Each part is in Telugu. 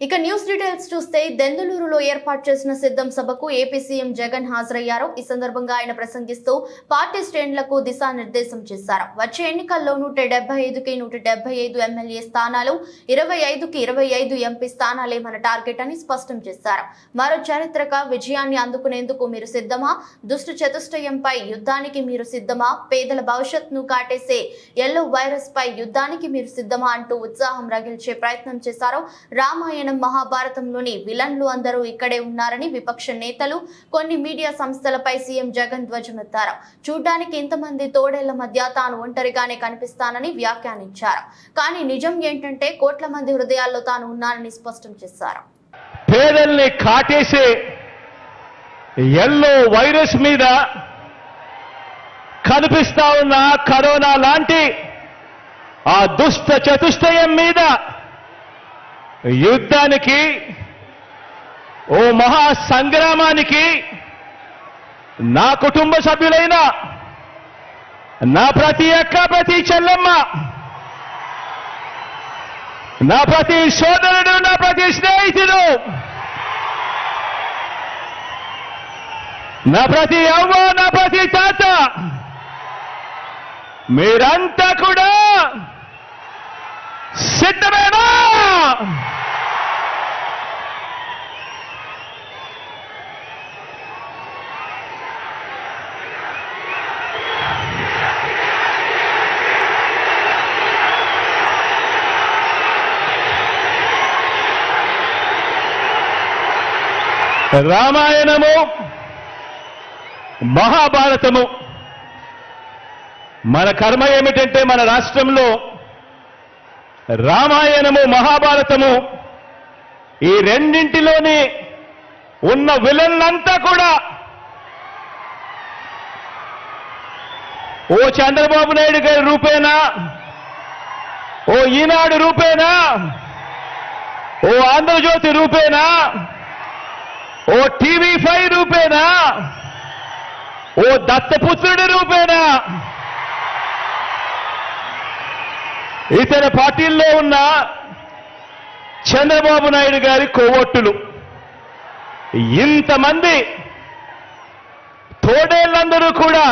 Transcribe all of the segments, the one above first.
ఇక న్యూస్ డీటెయిల్స్ చూస్తే దెందులూరులో ఏర్పాటు చేసిన సిద్ధం సభకు ఏపీ సీఎం జగన్ హాజరయ్యారు. ఈ సందర్భంగా ఆయన ప్రసంగిస్తూ పార్టీ శ్రేణులకు దిశానిర్దేశం చేశారు. వచ్చే ఎన్నికల్లో 175కి 175 ఎమ్మెల్యే స్థానాలు, 25కి 25 ఎంపీ స్థానాలే మన టార్గెట్ అని స్పష్టం చేశారు. మరో చారిత్రక విజయాన్ని అందుకునేందుకు మీరు సిద్ధమా? దుష్ట చతుష్టయంపై యుద్ధానికి మీరు సిద్ధమా? పేదల భవిష్యత్తును కాటేసే ఎల్లో వైరస్ పై యుద్ధానికి మీరు సిద్ధమా అంటూ ఉత్సాహం రగిల్చే ప్రయత్నం చేశారు. రామాయణం మహాభారతంలోని విలన్లు అందరూ ఇక్కడే ఉన్నారని విపక్ష నేతలు, కొన్ని మీడియా సంస్థలపై సీఎం జగన్ ధ్వజమెత్తారు. చూడ్డానికి ఇంతమంది తోడేళ్ల మధ్య తాను ఒంటరిగానే కనిపిస్తానని వ్యాఖ్యానించారు. కానీ నిజం ఏంటంటే కోట్ల మంది హృదయాల్లో తాను ఉన్నానని స్పష్టం చేశారు. పేదల్ని కాటేసే ఎల్లో వైరస్ మీద కనిపిస్తా ఉన్న కరోనా లాంటి ఆ దుష్ట చతుష్టయం మీద యుద్ధానికి, ఓ మహా సంగ్రామానికి నా కుటుంబ సభ్యులైన నా ప్రతి అక్క, ప్రతి చెల్లెమ్మ, నా ప్రతి సోదరుడు, నా ప్రతి స్నేహితుడు, నా ప్రతి అవ్వ, నా ప్రతి తాత, మీరంతా కూడా సిద్ధమేనా? రామాయణము, మహాభారతము మన కర్మ ఏమిటంటే మన రాష్ట్రంలో రామాయణము, మహాభారతము ఈ రెండింటిలోని ఉన్న విలన్లంతా కూడా ఓ చంద్రబాబు నాయుడు గారి రూపేనా, ఓ ఈనాడు రూపేనా, ఓ ఆంధ్రజ్యోతి రూపేనా, ఓ టీవీ5 రూపేనా, ఓ దత్తపుత్రుడి రూపేనా, ఇతర పార్టీల్లో ఉన్న చంద్రబాబు నాయుడు గారి కోవొట్టులు, ఇంతమంది తోడేళ్లందరూ కూడా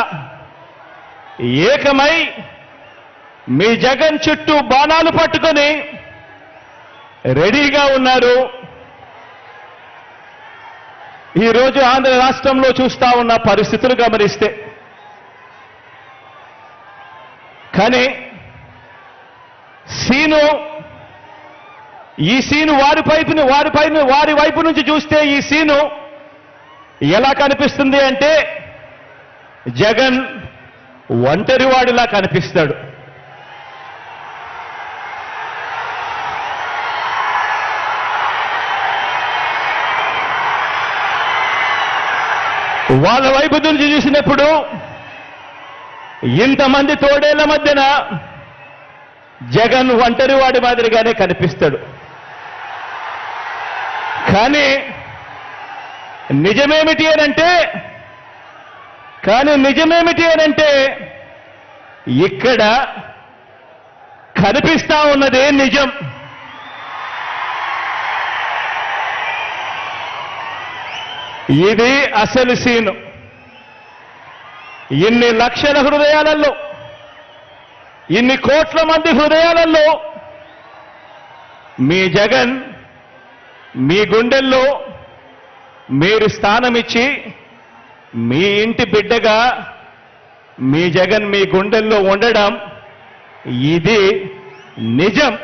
ఏకమై మీ జగన్ చుట్టూ బాణాలు పట్టుకొని రెడీగా ఉన్నారు. ఈరోజు ఆంధ్ర రాష్ట్రంలో చూస్తా ఉన్న పరిస్థితులు గమనిస్తే, కానీ ఈ సీను వారి వైపు నుంచి చూస్తే ఈ సీను ఎలా కనిపిస్తుంది అంటే జగన్ ఒంటరివాడిలా కనిపిస్తాడు. వాళ్ళ వైపు నుంచి చూసినప్పుడు ఇంతమంది తోడేళ్ల మధ్యన జగన్ ఒంటరివాడి మాదిరిగానే కనిపిస్తాడు. కానీ నిజమేమిటి అనంటే ఇక్కడ కనిపిస్తా ఉన్నదే నిజం. ఇది అసలు సీను. ఇన్ని లక్షల హృదయాలలో, ఇన్ని కోట్ల మంది హృదయాలలో మీ జగన్ మీ గుండెల్లో మీరు స్థానమిచ్చి, మీ ఇంటి బిడ్డగా మీ జగన్ మీ గుండెల్లో ఉండడం ఇది నిజం.